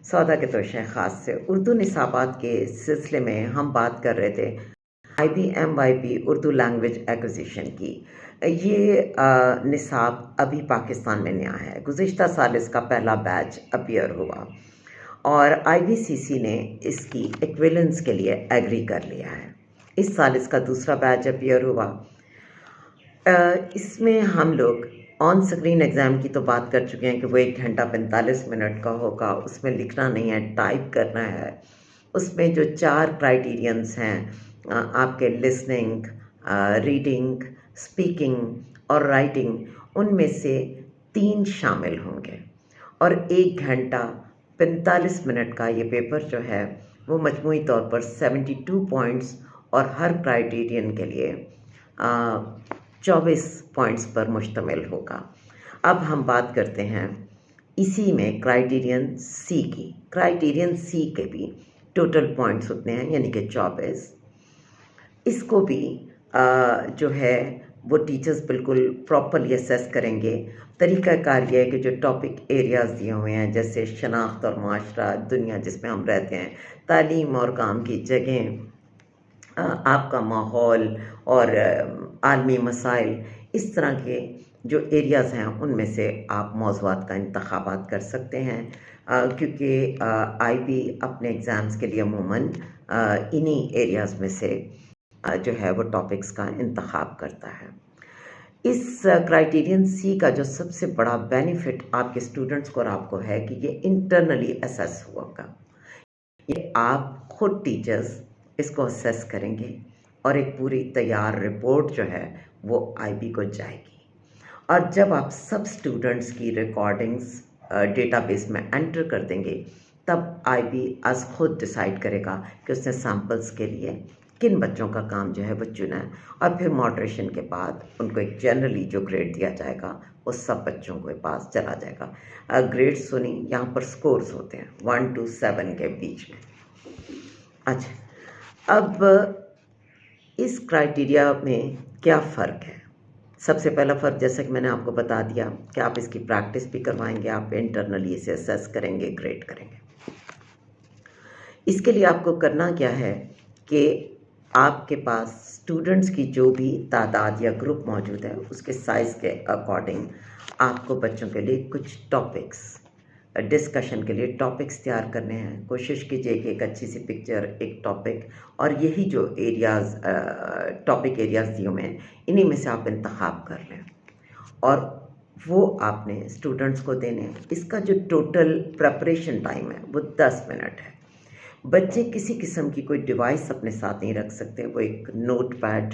सौदा के तोशे ख़ास से उर्दू निसाबात के सिलसिले में हम बात कर रहे थे IBMYP उर्दू लैंग्वेज एक्विजिशन की। ये निसाब अभी पाकिस्तान में नया है। गुज़िश्ता साल इसका पहला बैच अपीयर हुआ और IBCC ने इसकी इक्विवेलेंस के लिए एग्री कर लिया है। इस साल इसका दूसरा बैच अपीयर हुआ। इसमें हम लोग ऑन स्क्रीन एग्ज़ाम की तो बात कर चुके हैं कि वो 1 घंटा 45 मिनट का होगा। उसमें लिखना नहीं है, टाइप करना है। उसमें जो 4 क्राइटेरियंस हैं आपके लिसनिंग, रीडिंग, स्पीकिंग और राइटिंग, उनमें से 3 शामिल होंगे और 1 घंटा 45 मिनट का ये पेपर जो है वो मजमूई तौर पर 72 पॉइंट्स और हर क्राइटेरियन के लिए 24 पॉइंट्स पर मुश्तमिल होगा। अब हम बात करते हैं इसी में क्राइटेरियन सी की। क्राइटेरियन सी के भी टोटल पॉइंट्स उतने हैं, यानी कि 24। इसको भी जो है वो टीचर्स बिल्कुल प्रॉपरली असेस करेंगे। तरीक़ाकार ये है कि जो टॉपिक एरियाज़ दिए हुए हैं, जैसे शनाख्त और माशरा, दुनिया जिसमें हम रहते हैं, तालीम और काम की जगह, आपका माहौल और आलमी मसाइल, इस तरह के जो एरियाज़ हैं उनमें से आप मौज़ूआत का इंतखाबात कर सकते हैं, क्योंकि IB अपने एग्ज़ाम्स के लिए अमूमन इन्हीं एरियाज़ में से जो है वो टॉपिक्स का इंतखाब करता है। इस क्राइटेरियन सी का जो सबसे बड़ा बेनिफिट आपके स्टूडेंट्स को और आपको है कि ये इंटरनली असेस होगा। ये आप खुद टीचर्स इसको असेस करेंगे और एक पूरी तैयार रिपोर्ट जो है वो IB को जाएगी। और जब आप सब स्टूडेंट्स की रिकॉर्डिंग्स डेटाबेस में एंटर कर देंगे, तब IB आज खुद डिसाइड करेगा कि उसने सैम्पल्स के लिए किन बच्चों का काम जो है वो चुना है, और फिर मॉडरेशन के बाद उनको एक जनरली जो ग्रेड दिया जाएगा वो सब बच्चों के पास चला जाएगा। ग्रेड सुनी, यहाँ पर स्कोर्स होते हैं 1 to 7 के बीच में। अच्छा, अब इस क्राइटेरिया में क्या फ़र्क है? सबसे पहला फ़र्क, जैसा कि मैंने आपको बता दिया, कि आप इसकी प्रैक्टिस भी करवाएंगे, आप इंटरनली इसे असेस करेंगे, ग्रेड करेंगे। इसके लिए आपको करना क्या है कि आपके पास स्टूडेंट्स की जो भी तादाद या ग्रुप मौजूद है, उसके साइज़ के अकॉर्डिंग आपको बच्चों के लिए कुछ टॉपिक्स, डिस्कशन के लिए टॉपिक्स तैयार करने हैं। कोशिश कीजिए कि एक अच्छी सी पिक्चर, एक टॉपिक, और यही जो एरियाज़ टॉपिक एरियाज़ दिए हुए हैं, इन्हीं में से आप इंतखाब कर लें और वो आपने स्टूडेंट्स को देने हैं। इसका जो टोटल प्रिपरेशन टाइम है वो 10 मिनट है। बच्चे किसी किस्म की कोई डिवाइस अपने साथ नहीं रख सकते। वो एक नोट पैड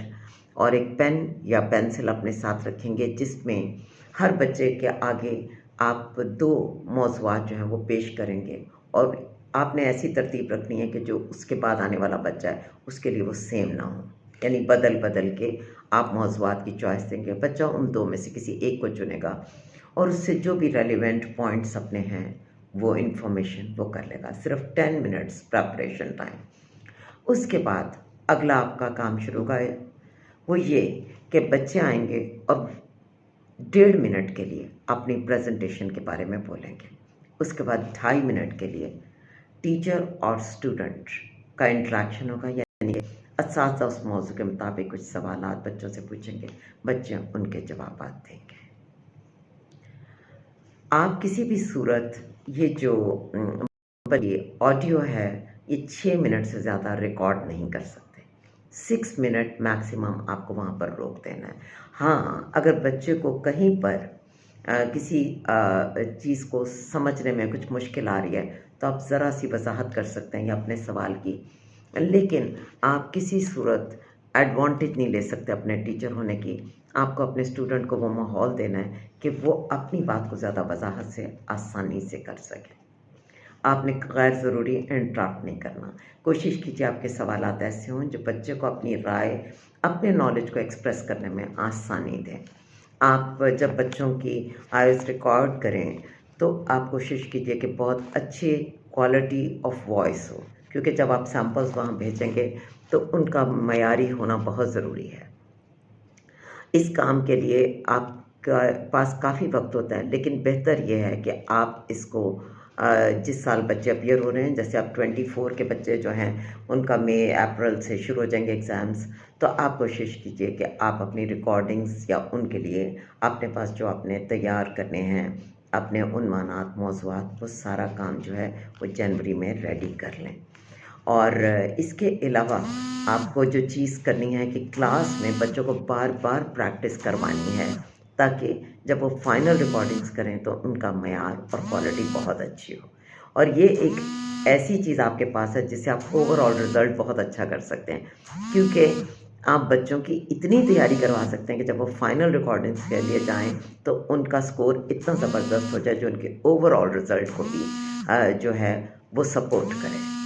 और एक पेन या पेंसिल अपने साथ रखेंगे, जिसमें हर बच्चे के आगे आप 2 मौज़ूआत जो हैं वो पेश करेंगे, और आपने ऐसी तरतीब रखनी है कि जो उसके बाद आने वाला बच्चा है उसके लिए वो सेम ना हो, यानी बदल बदल के आप मौज़ूआत की चॉइस देंगे। बच्चा उन 2 में से किसी एक को चुनेगा और उससे जो भी रेलिवेंट पॉइंट्स अपने हैं वो इन्फॉर्मेशन वो कर लेगा। सिर्फ 10 मिनट्स प्रिपरेशन टाइम। उसके बाद अगला आपका काम शुरू होगा, वो ये कि बच्चे आएंगे और 1.5 मिनट के लिए अपनी प्रेजेंटेशन के बारे में बोलेंगे। उसके बाद 2.5 मिनट के लिए टीचर और स्टूडेंट का इंटरेक्शन होगा, यानी असातिज़ा उस मौजू के मुताबिक कुछ सवालात बच्चों से पूछेंगे, बच्चे उनके जवाब देंगे। आप किसी भी सूरत ये जो ऑडियो है ये 6 मिनट से ज़्यादा रिकॉर्ड नहीं कर सकते। 6 मिनट मैक्सिमम आपको वहाँ पर रोक देना है। हाँ, अगर बच्चे को कहीं पर किसी चीज़ को समझने में कुछ मुश्किल आ रही है तो आप ज़रा सी वजाहत कर सकते हैं या अपने सवाल की, लेकिन आप किसी सूरत एडवांटेज नहीं ले सकते अपने टीचर होने की। आपको अपने स्टूडेंट को वो माहौल देना है कि वो अपनी बात को ज़्यादा वजाहत से आसानी से कर सके। आपने गैर ज़रूरी इंटरप्ट नहीं करना। कोशिश कीजिए आपके सवालात ऐसे हों जो बच्चे को अपनी राय, अपने नॉलेज को एक्सप्रेस करने में आसानी दें। आप जब बच्चों की आवाज़ रिकॉर्ड करें तो आप कोशिश कीजिए कि बहुत अच्छी क्वालिटी ऑफ वॉइस हो, क्योंकि जब आप सैम्पल्स वहाँ भेजेंगे तो उनका मयारी होना बहुत ज़रूरी है। इस काम के लिए आपके पास काफ़ी वक्त होता है, लेकिन बेहतर यह है कि आप इसको जिस साल बच्चे अपीयर हो रहे हैं, जैसे अब 24 के बच्चे जो हैं उनका मई अप्रैल से शुरू हो जाएंगे एग्ज़ाम्स, तो आप कोशिश कीजिए कि आप अपनी रिकॉर्डिंग्स या उनके लिए अपने पास जो आपने तैयार करने हैं अपने उन्मानात मौज़ूआत, वो सारा काम जो है वो जनवरी में रेडी कर लें। और इसके अलावा आपको जो चीज़ करनी है कि क्लास में बच्चों को बार बार प्रैक्टिस करवानी है, ताकि जब वो फाइनल रिकॉर्डिंग्स करें तो उनका मयार और क्वालिटी बहुत अच्छी हो। और ये एक ऐसी चीज़ आपके पास है जिससे आप ओवरऑल रिज़ल्ट बहुत अच्छा कर सकते हैं, क्योंकि आप बच्चों की इतनी तैयारी करवा सकते हैं कि जब वो फाइनल रिकॉर्डिंग्स के लिए जाएं तो उनका स्कोर इतना ज़बरदस्त हो जाए जो उनके ओवरऑल रिज़ल्ट को भी जो है वो सपोर्ट करे।